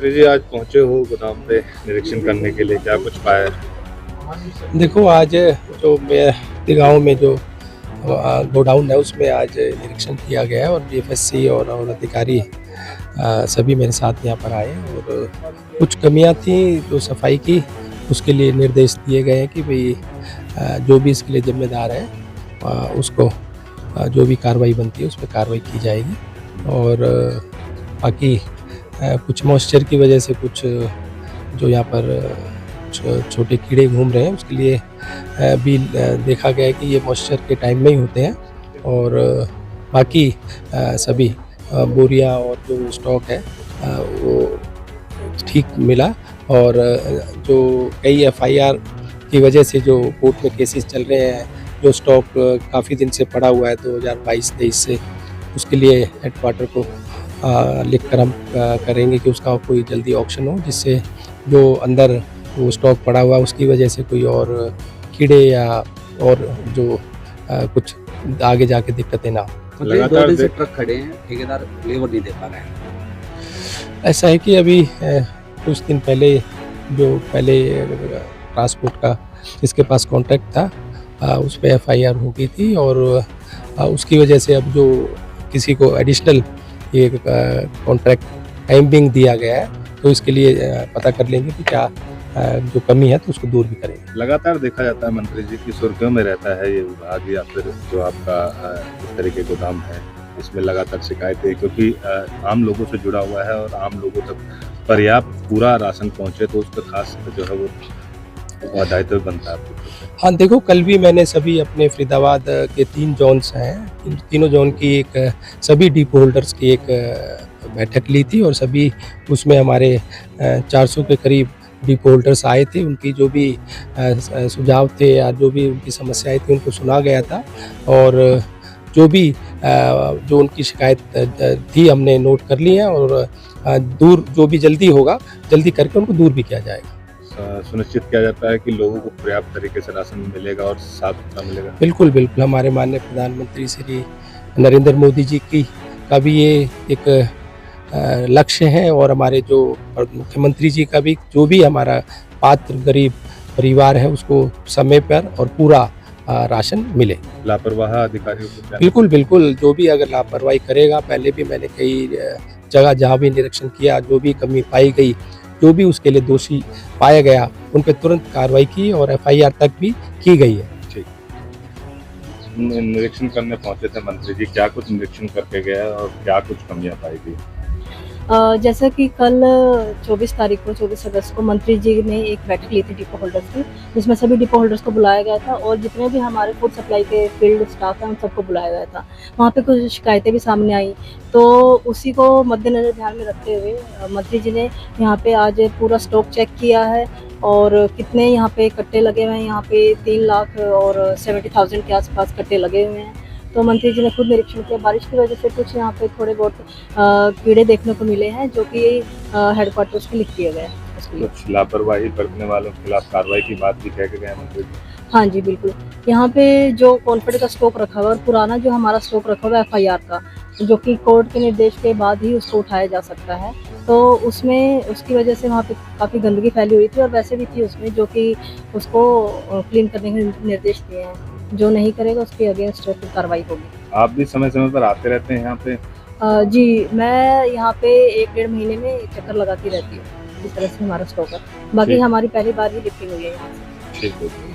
मंत्री जी आज पहुंचे हो गोदाम पे निरीक्षण करने के लिए, क्या कुछ पाया? देखो आज जो मेरे गांव में जो गोडाउन है उसमें आज निरीक्षण किया गया है और बीएफएससी और अधिकारी सभी मेरे साथ यहाँ पर आए और कुछ कमियां थी जो सफाई की उसके लिए निर्देश दिए गए हैं कि भाई जो भी इसके लिए जिम्मेदार है उसको जो भी कार्रवाई बनती है उस पर कार्रवाई की जाएगी। और बाकी कुछ मॉइस्चर की वजह से कुछ जो यहाँ पर छोटे कीड़े घूम रहे हैं उसके लिए भी देखा गया है कि ये मॉइस्चर के टाइम में ही होते हैं। और बाकी सभी बोरियां और जो स्टॉक है वो ठीक मिला। और जो कई एफआईआर की वजह से जो कोर्ट में केसेस चल रहे हैं, जो स्टॉक काफ़ी दिन से पड़ा हुआ है 2022-23 से, उसके लिए हेडक्वार्टर को लिख कर हम करेंगे कि उसका कोई जल्दी ऑक्शन हो, जिससे जो अंदर वो स्टॉक पड़ा हुआ है उसकी वजह से कोई और कीड़े या और जो कुछ आगे जाके दिक्कतें ना हो। लगातार 2 दिन से ट्रक खड़े हैं, ठेकेदार लेबर नहीं दे पा रहे हैं। ऐसा है कि अभी कुछ दिन पहले जो पहले ट्रांसपोर्ट का जिसके पास कॉन्ट्रैक्ट था उस पर एफआईआर हो गई थी और उसकी वजह से अब जो किसी को एडिशनल ये कॉन्ट्रैक्ट टाइम बिंग दिया गया है, तो इसके लिए पता कर लेंगे कि क्या जो कमी है तो उसको दूर भी करेंगे। लगातार देखा जाता है मंत्री जी की सुर्खियों में रहता है ये विभाग या फिर जो आपका इस तरह के गोदाम है, इसमें लगातार शिकायतें, क्योंकि आम लोगों से जुड़ा हुआ है और आम लोगों तक पर्याप्त पूरा राशन पहुंचे तो उसका खास जो है वो दायित्व बनता है। हाँ देखो, कल भी मैंने सभी अपने फरीदाबाद के 3 जोन्स हैं, तीनों जोन की एक सभी डिपो होल्डर्स की एक बैठक ली थी और सभी उसमें हमारे 400 के करीब डिपो होल्डर्स आए थे। उनकी जो भी सुझाव थे या जो भी उनकी समस्याएं थी उनको सुना गया था और जो भी जो उनकी शिकायत थी हमने नोट कर ली है और दूर जो भी जल्दी होगा जल्दी करके उनको दूर भी किया जाएगा। सुनिश्चित किया जाता है कि लोगों को पर्याप्त तरीके से राशन मिलेगा और साफ सुथरा मिलेगा। बिल्कुल बिल्कुल, हमारे माननीय प्रधानमंत्री श्री नरेंद्र मोदी जी की का भी ये एक लक्ष्य है और हमारे जो मुख्यमंत्री जी का भी, जो भी हमारा पात्र गरीब परिवार है उसको समय पर और पूरा राशन मिले। लापरवाह अधिकारियों को बिल्कुल बिल्कुल, जो भी अगर लापरवाही करेगा, पहले भी मैंने कई जगह जहाँ भी निरीक्षण किया, जो भी कमी पाई गई, जो भी उसके लिए दोषी पाया गया, उन पर तुरंत कार्रवाई की और एफआईआर तक भी की गई है। ठीक, निरीक्षण करने पहुंचे थे मंत्री जी, क्या कुछ निरीक्षण करके गया और क्या कुछ कमियां पाई गई? जैसा कि कल 24 अगस्त को मंत्री जी ने एक बैठक ली थी डिपो होल्डर्स की, जिसमें सभी डिपो होल्डर्स को बुलाया गया था और जितने भी हमारे फूड सप्लाई के फील्ड स्टाफ हैं उन सबको बुलाया गया था। वहाँ पे कुछ शिकायतें भी सामने आई, तो उसी को मद्देनजर ध्यान में रखते हुए मंत्री जी ने यहाँ पे आज पूरा स्टॉक चेक किया है और कितने यहाँ पे कट्टे लगे हुए हैं। यहाँ पे 3 लाख और 70,000 के आसपास कट्टे लगे हुए हैं। तो मंत्री जी ने खुद निरीक्षण किया। बारिश की वजह से कुछ यहाँ पे थोड़े बहुत कीड़े देखने को मिले हैं, जो कि हेडक्वार्टर्स पे लिख दिए गए हैं। कुछ लापरवाही बरतने वालों के खिलाफ कार्रवाई की बात भी कह के गए मंत्री जी। हाँ जी बिल्कुल, यहाँ पे जो कॉन्फिडेंट का स्टॉक रखा हुआ है और पुराना जो हमारा स्टॉक रखा हुआ है एफआईआर का, जो कि कोर्ट के निर्देश के बाद ही उसको उठाया जा सकता है, तो उसमें उसकी वजह से वहाँ पे काफ़ी गंदगी फैली हुई थी और वैसे भी थी उसमें, जो कि उसको क्लीन करने के निर्देश दिए हैं। जो नहीं करेगा उसके अगेंस्ट कार्रवाई होगी। आप भी समय समय पर आते रहते हैं यहाँ पे? जी, मैं यहाँ पे 1-1.5 महीने में चक्कर लगाती रहती हूँ। इस तरह से हमारा स्टॉक है। बाकी हमारी पहली बार ही लिफ्टिंग हुई है यहाँ से। ठीक है।